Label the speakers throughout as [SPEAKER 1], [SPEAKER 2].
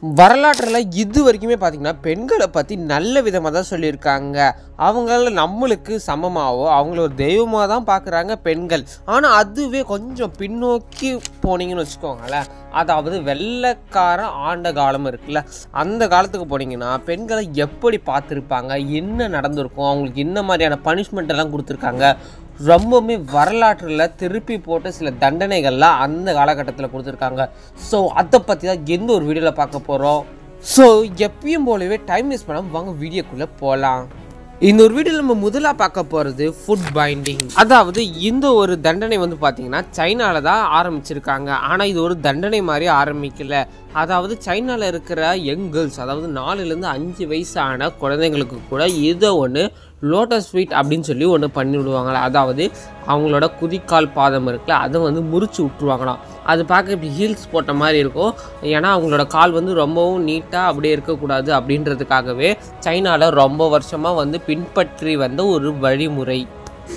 [SPEAKER 1] வரலாற்றில் இது வரைக்குமே பார்த்திங்கன்னா பெண்களை பற்றி நல்ல விதமாக தான் சொல்லியிருக்காங்க. அவங்கள நம்மளுக்கு சமமாகவோ அவங்கள ஒரு தெய்வமாக தான் பார்க்குறாங்க பெண்கள். ஆனால் அதுவே கொஞ்சம் பின்னோக்கி போனீங்கன்னு வச்சுக்கோங்களேன், அதாவது வெள்ளைக்காரன் ஆண்ட காலம் இருக்குல்ல, அந்த காலத்துக்கு போனீங்கன்னா பெண்களை எப்படி பார்த்துருப்பாங்க, என்ன நடந்திருக்கும், அவங்களுக்கு என்ன மாதிரியான பனிஷ்மெண்ட் எல்லாம் கொடுத்துருக்காங்க, ரொம்பவுமே வரலாற்றில் திருப்பி போட்டு சில தண்டனைகள்லாம் அந்த காலகட்டத்தில் கொடுத்துருக்காங்க. ஸோ அதை பற்றி தான் எந்த ஒரு வீடியோவில் பார்க்க போகிறோம். ஸோ எப்பயும் போலவே டைம் வேஸ்ட் பண்ணாமல் வாங்க வீடியோக்குள்ளே போகலாம். இந்த ஒரு வீடியோவில் நம்ம முதலாக பார்க்க போகிறது ஃபுட் பைண்டிங். அதாவது இந்த ஒரு தண்டனை வந்து பார்த்திங்கன்னா சைனாவில் தான் ஆரம்பிச்சிருக்காங்க. ஆனால் இது ஒரு தண்டனை மாதிரி ஆரம்பிக்கல. அதாவது சைனாவில் இருக்கிற யங் கேர்ள்ஸ், அதாவது 4லேருந்து 5 வயசான குழந்தைங்களுக்கு கூட இதை ஒன்று லோட்டஸ் ஃபீட் அப்படின்னு சொல்லி ஒன்று பண்ணி விடுவாங்களா. அதாவது அவங்களோட குதிக்கால் பாதம் இருக்குல்ல, அதை வந்து முறிச்சு விட்டுருவாங்களாம். அது பார்க்க இப்படி ஹீல்ஸ் போட்ட மாதிரி இருக்கும். ஏன்னா அவங்களோட கால் வந்து ரொம்பவும் நீட்டாக அப்படியே இருக்கக்கூடாது அப்படின்றதுக்காகவே சைனாவில் ரொம்ப வருஷமாக வந்து பின்பற்றி வந்த ஒரு வழிமுறை.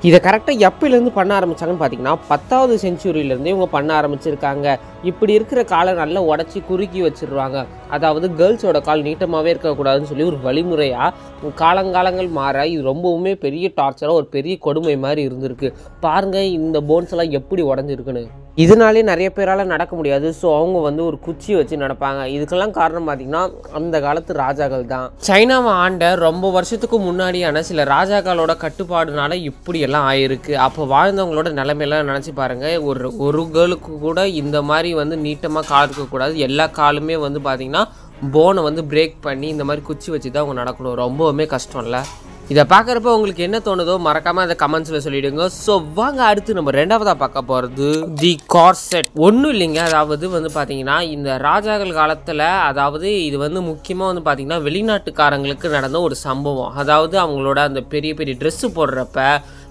[SPEAKER 1] இதை கரெக்டாக எப்போலேருந்து பண்ண ஆரம்பித்தாங்கன்னு பார்த்தீங்கன்னா 10வது செஞ்சுரியிலேருந்தே இவங்க பண்ண ஆரம்பிச்சிருக்காங்க. இப்படி இருக்கிற காலை நல்லா உடச்சி குறுக்கி வச்சிடுவாங்க. அதாவது கேர்ள்ஸோட கால் நீட்டமாகவே இருக்கக்கூடாதுன்னு சொல்லி ஒரு வழிமுறையாக காலங்காலங்கள் மாற இது ரொம்பவுமே பெரிய டார்ச்சராக ஒரு பெரிய கொடுமை மாதிரி இருந்திருக்கு. பாருங்கள் இந்த போன்ஸ் எல்லாம் எப்படி உடஞ்சிருக்குன்னு. இதனாலே நிறைய பேரால் நடக்க முடியாது. ஸோ அவங்க வந்து ஒரு குச்சி வச்சு நடப்பாங்க. இதுக்கெல்லாம் காரணம் பார்த்திங்கன்னா அந்த காலத்து ராஜாக்கள் தான். சைனாவை ஆண்ட ரொம்ப வருஷத்துக்கு முன்னாடியான சில ராஜாக்களோட கட்டுப்பாடுனால இப்படியெல்லாம் ஆயிருக்கு. அப்போ வாழ்ந்தவங்களோட நிலைமையெல்லாம் நினச்சி பாருங்கள். ஒரு கேர்ளுக்கு கூட இந்த மாதிரி வந்து நீட்டமாக கால் இருக்கக்கூடாது. எல்லா காலுமே வந்து பார்த்திங்கன்னா போனை வந்து பிரேக் பண்ணி இந்த மாதிரி குச்சி வச்சு தான் அவங்க நடக்கணும். ரொம்பவுமே கஷ்டம் இல்லை? இதை பார்க்குறப்ப உங்களுக்கு என்ன தோணுதோ மறக்காமல் அந்த கமெண்ட்ஸில் சொல்லிவிடுங்க. ஸோ வாங்க அடுத்து நம்ம ரெண்டாவதாக பார்க்க போகிறது தி கார்செட். ஒன்றும் இல்லைங்க, அதாவது வந்து பார்த்திங்கன்னா இந்த ராஜாக்கள் காலத்தில், அதாவது இது வந்து முக்கியமாக வந்து பார்த்திங்கன்னா வெளிநாட்டுக்காரங்களுக்கு நடந்த ஒரு சம்பவம். அதாவது அவங்களோட அந்த பெரிய பெரிய ட்ரெஸ்ஸு போடுறப்ப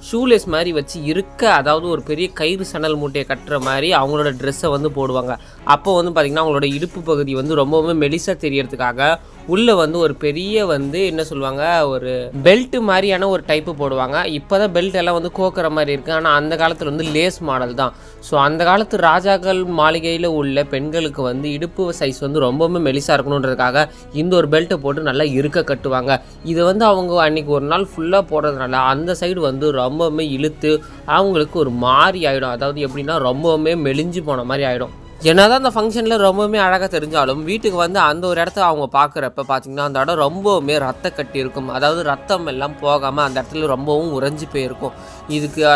[SPEAKER 1] ஷூலேஸ் மாதிரி வச்சு இருக்க, அதாவது ஒரு பெரிய கயிறு சணல் மூட்டையை கட்டுற மாதிரி அவங்களோட ட்ரெஸ்ஸை வந்து போடுவாங்க. அப்போ வந்து பார்த்திங்கன்னா அவங்களோட இடுப்பு பகுதி வந்து ரொம்பவுமே மெலிசாக தெரியறதுக்காக உள்ளே வந்து ஒரு பெரிய வந்து என்ன சொல்லுவாங்க, ஒரு பெல்ட் மாதிரியான ஒரு டைப்பு போடுவாங்க. இப்போ தான் பெல்ட் எல்லாம் வந்து கோக்கிற மாதிரி இருக்குது. ஆனால் அந்த காலத்தில் வந்து லேஸ் மாடல் தான். ஸோ அந்த காலத்து ராஜாக்கள் மாளிகையில் உள்ள பெண்களுக்கு வந்து இடுப்பு சைஸ் வந்து ரொம்பவுமே மெலிசாக இருக்கணுன்றதுக்காக இந்த ஒரு பெல்ட்டை போட்டு நல்லா இருக்க கட்டுவாங்க. இதை வந்து அவங்க அன்றைக்கி ஒரு நாள் ஃபுல்லாக போடுறதுனால அந்த சைடு வந்து ரொம்பவுமே இழுத்து அவங்களுக்கு ஒரு மாதிரி ஆகிடும். அதாவது எப்படின்னா ரொம்பவுமே மெலிஞ்சு போன மாதிரி ஆகிடும். என்னதான் அந்த ஃபங்க்ஷனில் ரொம்பவுமே அழகாக தெரிஞ்சாலும் வீட்டுக்கு வந்து அந்த ஒரு இடத்த அவங்க பார்க்குறப்ப பார்த்திங்கன்னா அந்த இடம் ரொம்பவுமே ரத்த கட்டி இருக்கும். அதாவது ரத்தம் எல்லாம் போகாமல் அந்த இடத்துல ரொம்பவும் உறைஞ்சி போயிருக்கும்.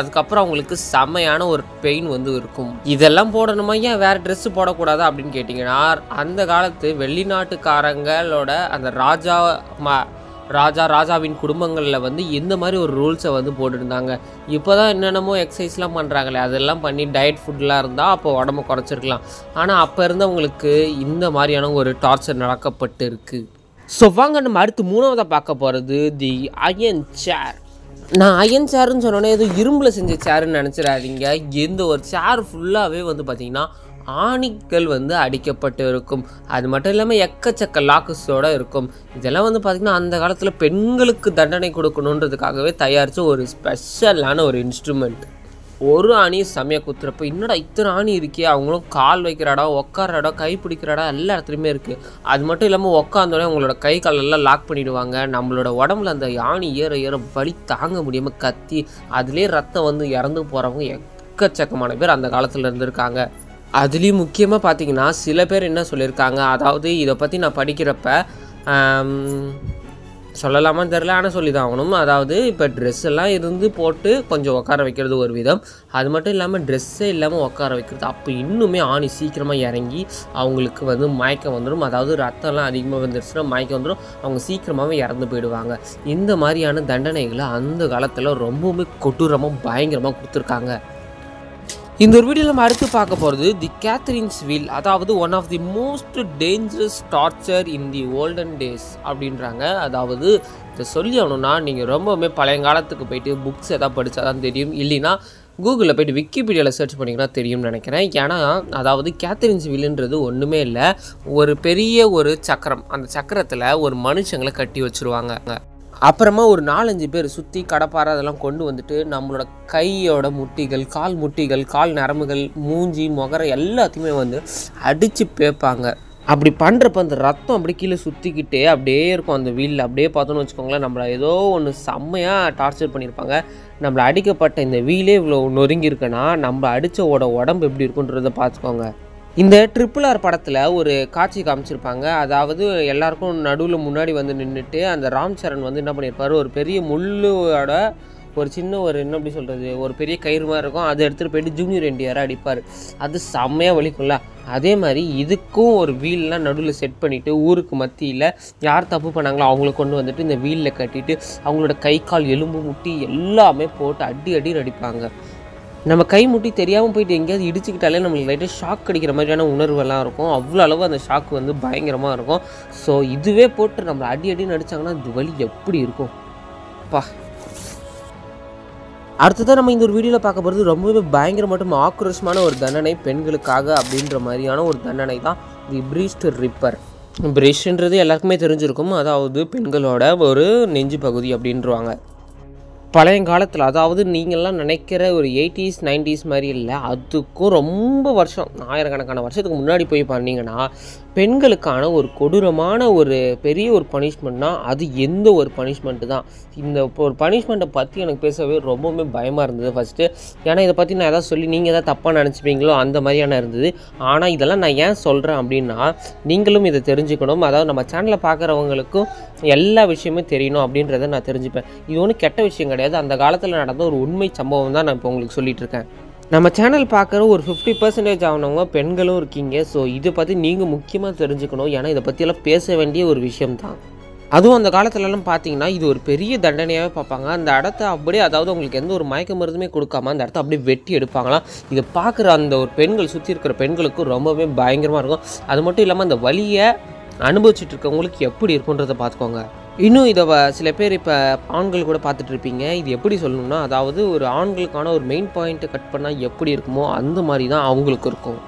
[SPEAKER 1] அதுக்கப்புறம் அவங்களுக்கு செமையான ஒரு பெயின் வந்து இருக்கும். இதெல்லாம் போடணுமா, ஏன் வேறு ட்ரெஸ்ஸு போடக்கூடாதா அப்படின்னு கேட்டிங்கன்னா, அந்த காலத்து வெளிநாட்டுக்காரங்களோட அந்த ராஜாவின் குடும்பங்களில் வந்து இந்த மாதிரி ஒரு ரூல்ஸை வந்து போட்டுருந்தாங்க. இப்போ தான் என்னென்னமோ எக்ஸசைஸ்லாம் பண்ணுறாங்களே, அதெல்லாம் பண்ணி டயட் ஃபுட்லாம் இருந்தால் அப்போ உடம்பு குறைச்சிருக்கலாம். ஆனால் அப்போ இருந்தவங்களுக்கு இந்த மாதிரியான ஒரு டார்ச்சர் நடக்கப்பட்டு இருக்குது. ஸோ வாங்க நம்ம அடுத்து 3வதாக பார்க்க போகிறது தி அயன் சேர். நான் அயன் சேர்ன்னு சொன்னோன்னே ஏதோ இரும்பில் செஞ்ச சேருன்னு நினச்சிடாதீங்க. இந்த ஒரு சேர் ஃபுல்லாகவே வந்து பார்த்திங்கன்னா ஆணிகள் வந்து அடிக்கப்பட்டு இருக்கும். அது மட்டும் இல்லாமல் எக்கச்சக்க லாக்கஸோடு இருக்கும். இதெல்லாம் வந்து பார்த்திங்கன்னா அந்த காலத்தில் பெண்களுக்கு தண்டனை கொடுக்கணுன்றதுக்காகவே தயாரித்த ஒரு ஸ்பெஷலான ஒரு இன்ஸ்ட்ருமெண்ட். ஒரு ஆணி செமையாக குத்துறப்போ இன்னொட இத்தனை ஆணி இருக்கே, அவங்களும் கால் வைக்கிற இடம், உட்கார இடம், கை பிடிக்கிற இடம் எல்லா இடத்துலையுமே இருக்குது. அது மட்டும் இல்லாமல் உட்காந்தோடனே அவங்களோட கை காலெல்லாம் லாக் பண்ணிவிடுவாங்க. நம்மளோட உடம்புல அந்த ஆணி ஏற வலி தாங்க முடியாமல் கத்தி அதுலேயே ரத்தம் வந்து இறந்து போகிறவங்க எக்கச்சக்கமான பேர் அந்த காலத்தில் இருந்திருக்காங்க. அதுலேயும் முக்கியமாக பார்த்திங்கன்னா சில பேர் என்ன சொல்லியிருக்காங்க, அதாவது இதை பற்றி நான் படிக்கிறப்ப சொல்லலாமான்னு தெரில, ஆனால் சொல்லி தான் ஆகணும். அதாவது இப்போ ட்ரெஸ் எல்லாம் இருந்து போட்டு கொஞ்சம் உட்கார வைக்கிறது ஒரு விதம், அது மட்டும் இல்லாமல் ட்ரெஸ்ஸே இல்லாமல் உட்கார வைக்கிறது, அப்போ இன்னுமே ஆணி சீக்கிரமாக இறங்கி அவங்களுக்கு வந்து மயக்கம் வந்துடும். அதாவது ரத்தம்லாம் அதிகமாக வந்துருச்சுன்னா மயக்கம் வந்துடும், அவங்க சீக்கிரமாகவே இறந்து போயிடுவாங்க. இந்த மாதிரியான தண்டனைகளை அந்த காலத்தில் ரொம்பவுமே கொடூரமாக பயங்கரமாக கொடுத்துருக்காங்க. இந்த ஒரு வீடியோவில் நம்ம அடுத்து பார்க்க போகிறது தி கேத்ரின்ஸ் வீல். அதாவது one of the most dangerous torture in the olden days அப்படின்றாங்க. அதாவது இதை சொல்லி ஆகணும்னா நீங்கள் ரொம்பவுமே பழைய காலத்துக்கு போயிட்டு புக்ஸ் எதாவது படித்தா தான் தெரியும், இல்லைன்னா கூகுளில் போய்ட்டு விக்கிபீடியாவில் சர்ச் பண்ணிங்கன்னா தெரியும்னு நினைக்கிறேன். ஏன்னா அதாவது கேத்ரின்ஸ் வீலுன்றது ஒன்றுமே இல்லை, ஒரு பெரிய ஒரு சக்கரம். அந்த சக்கரத்தில் ஒரு மனுஷங்களை கட்டி வச்சுருவாங்க. அப்புறமா ஒரு 4-5 பேர் சுற்றி கடப்பாரை அதெல்லாம் கொண்டு வந்துட்டு நம்மளோட கையோட முட்டிகள், கால் நரம்புகள், மூஞ்சி, முகரை எல்லாத்தையுமே வந்து அடித்து பேப்பாங்க. அப்படி பண்ணுறப்ப அந்த ரத்தம் அப்படி கீழே சுற்றிக்கிட்டே அப்படியே இருக்கும் அந்த வீலில். அப்படியே பார்த்தோன்னு வச்சுக்கோங்களேன், நம்மளை ஏதோ ஒன்று செம்மையாக டார்ச்சர் பண்ணியிருப்பாங்க. நம்மளை அடிக்கப்பட்ட இந்த வீலே இவ்வளோ நொறுங்கியிருக்குன்னா நம்ம அடித்தவோட உடம்பு எப்படி இருக்குன்றதை பார்த்துக்கோங்க. இந்த RRR படத்தில் ஒரு காட்சி காமிச்சிருப்பாங்க. அதாவது எல்லாருக்கும் நடுவில் முன்னாடி வந்து நின்றுட்டு அந்த ராம் சரண் வந்து என்ன பண்ணியிருப்பார், ஒரு பெரிய முள்ளோட ஒரு சின்ன ஒரு என்ன எப்படி சொல்கிறது, ஒரு பெரிய கயிறு மாதிரி இருக்கும், அதை எடுத்துகிட்டு போயிட்டு ஜூனியர் NTR அடிப்பார். அது செம்மையாக வலிக்கும்ல. அதே மாதிரி இதுக்கும் ஒரு வீல்லாம் நடுவில் செட் பண்ணிவிட்டு ஊருக்கு மத்தியில் யார் தப்பு பண்ணாங்களோ அவங்கள கொண்டு வந்துட்டு இந்த வீலில் கட்டிட்டு அவங்களோட கை கால் எலும்பு முட்டி எல்லாமே போட்டு அடி அடிப்பாங்க. நம்ம கை முட்டி தெரியாமல் போயிட்டு எங்கேயாவது இடிச்சுக்கிட்டாலே நம்மளுக்கு லைட்டாக ஷாக் அடிக்கிற மாதிரியான உணர்வெல்லாம் இருக்கும். அவ்வளோ அளவு அந்த ஷாக் வந்து பயங்கரமாக இருக்கும். ஸோ இதுவே போட்டு நம்மளை அடின்னு அடித்தாங்கன்னா இது வலி எப்படி இருக்கும் பா. அடுத்ததான் நம்ம இந்த ஒரு வீடியோவில் பார்க்க போகிறது ரொம்பவே பயங்கர மற்றும் ஆக்ரோஷமான ஒரு தண்டனை பெண்களுக்காக அப்படின்ற மாதிரியான ஒரு தண்டனை தான் தி பிரீஸ்ட் ரிப்பர். பிரீஸ்ட்ன்றது எல்லாருக்குமே தெரிஞ்சிருக்கும், அதாவது பெண்களோட ஒரு நெஞ்சு பகுதி அப்படின்றவாங்க. பழைய காலத்தில், அதாவது நீங்கள்லாம் நினைக்கிற ஒரு 80s 90s மாதிரி இல்லை, அதுக்கும் ரொம்ப வருஷம், ஆயிரக்கணக்கான வருஷத்துக்கு முன்னாடி போய் பண்ணிங்கன்னா பெண்களுக்கான ஒரு கொடூரமான ஒரு பெரிய ஒரு பனிஷ்மெண்ட்னா அது எந்த ஒரு பனிஷ்மெண்ட்டு தான். இந்த ஒரு பனிஷ்மெண்ட்டை பற்றி எனக்கு பேசவே ரொம்பவுமே பயமாக இருந்தது ஃபஸ்ட்டு. ஏன்னா இதை பற்றி நான் எதாவது சொல்லி நீங்கள் எதாவது தப்பாக நினச்சிப்பீங்களோ அந்த மாதிரியான இருந்தது. ஆனால் இதெல்லாம் நான் ஏன் சொல்கிறேன் அப்படின்னா நீங்களும் இதை தெரிஞ்சுக்கணும், அதாவது நம்ம சேனலை பார்க்குறவங்களுக்கும் எல்லா விஷயமே தெரியணும் அப்படின்றத நான் தெரிஞ்சுப்பேன். இது ஒன்றும் கெட்ட விஷயம் கிடையாது, அந்த காலத்தில் நடந்த ஒரு உண்மை சம்பவம் தான் நான் இப்போ உங்களுக்கு சொல்லிகிட்டு இருக்கேன். நம்ம சேனல் பார்க்குற ஒரு 50% ஆனவங்க பெண்களும் இருக்கீங்க. ஸோ இதை பற்றி நீங்கள் முக்கியமாக தெரிஞ்சுக்கணும். ஏன்னா இதை பற்றியெல்லாம் பேச வேண்டிய ஒரு விஷயம்தான். அதுவும் அந்த காலத்துலலாம் பார்த்தீங்கன்னா இது ஒரு பெரிய தண்டனையாகவே பார்ப்பாங்க. அந்த இடத்த அப்படியே, அதாவது உங்களுக்கு எந்த ஒரு மயக்க மருந்துமே கொடுக்காம அந்த இடத்த அப்படியே வெட்டி எடுப்பாங்களாம். இதை பார்க்குற அந்த ஒரு பெண்கள், சுற்றி இருக்கிற பெண்களுக்கும் ரொம்பவே பயங்கரமாக இருக்கும். அது மட்டும் இல்லாமல் அந்த வலியை அனுபவிச்சுட்டு இருக்கவங்களுக்கு எப்படி இருக்குன்றதை பார்த்துக்கோங்க. இன்னும் இதை சில பேர் இப்போ ஆண்கள் கூட பார்த்துட்ருப்பீங்க. இது எப்படி சொல்லணும்னா, அதாவது ஒரு ஆண்களுக்கான ஒரு மெயின் பாயிண்ட்டை கட் பண்ணால் எப்படி இருக்குமோ அந்த மாதிரி தான் அவங்களுக்கு இருக்கும்.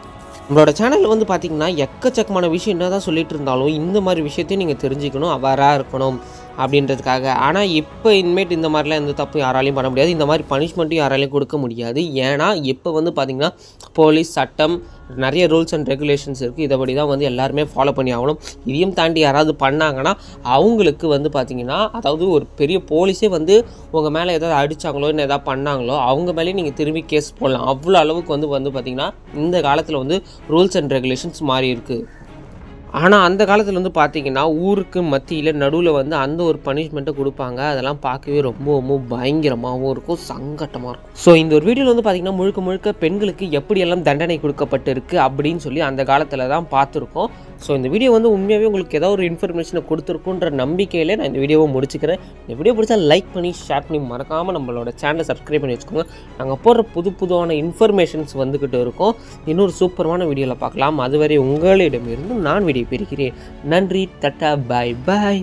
[SPEAKER 1] நம்மளோட சேனலில் வந்து பார்த்திங்கன்னா எக்கச்சக்கமான விஷயம் என்ன தான் சொல்லிகிட்டு இருந்தாலும் இந்த மாதிரி விஷயத்தையும் நீங்கள் தெரிஞ்சுக்கணும், அவேராக இருக்கணும் அப்படின்றதுக்காக. ஆனால் இப்போ இனிமேட்டு இந்த மாதிரிலாம் எந்த தப்பு யாராலையும் பண்ண முடியாது, இந்த மாதிரி பனிஷ்மெண்ட்டும் யாராலையும் கொடுக்க முடியாது. ஏன்னா இப்போ வந்து பார்த்திங்கன்னா போலீஸ் சட்டம் நிறைய ரூல்ஸ் அண்ட் ரெகுலேஷன்ஸ் இருக்குது. இதைப்படி தான் வந்து எல்லாருமே ஃபாலோ பண்ணி ஆகணும். இதையும் தாண்டி யாராவது பண்ணாங்கன்னா அவங்களுக்கு வந்து பார்த்திங்கன்னா, அதாவது ஒரு பெரிய போலீஸே வந்து உங்கள் மேலே ஏதாவது அடித்தாங்களோ இல்லை எதாவது பண்ணாங்களோ அவங்க மேலேயே நீங்கள் திரும்பி கேஸ் போடலாம். அவ்வளோ அளவுக்கு வந்து பார்த்திங்கன்னா இந்த காலத்தில் வந்து ரூல்ஸ் அண்ட் ரெகுலேஷன்ஸ் மாறி இருக்குது. ஆனால் அந்த காலத்தில் வந்து பார்த்திங்கன்னா ஊருக்கு மத்தியில் நடுவில் வந்து அந்த ஒரு பனிஷ்மெண்ட்டை கொடுப்பாங்க. அதெல்லாம் பார்க்கவே ரொம்ப பயங்கரமாகவும் இருக்கும், சங்கட்டமாக இருக்கும். ஸோ இந்த ஒரு வீடியோவில் வந்து பார்த்திங்கன்னா முழுக்க பெண்களுக்கு எப்படியெல்லாம் தண்டனை கொடுக்கப்பட்டிருக்கு அப்படின்னு சொல்லி அந்த காலத்தில் தான் பார்த்துருக்கோம். ஸோ இந்த வீடியோ வந்து உண்மையாகவே உங்களுக்கு ஏதாவது ஒரு இன்ஃபர்மேஷனை கொடுத்துருக்குன்ற நம்பிக்கையில் நான் இந்த வீடியோவை முடிச்சுக்கிறேன். இந்த வீடியோ பிடிச்சா லைக் பண்ணி ஷேர் பண்ணி மறக்காமல் நம்மளோட சேனலை சப்ஸ்கிரைப் பண்ணி வச்சுக்கோங்க. நாங்கள் போடுற புதுவான இன்ஃபர்மேஷன்ஸ் வந்துக்கிட்டு இருக்கோம். இன்னொரு சூப்பரான வீடியோவில் பார்க்கலாம். அதுவரை உங்களிடமிருந்து நான் வீடியோ பிரிக்கிறேன். நன்றி, தட்டா, பாய்.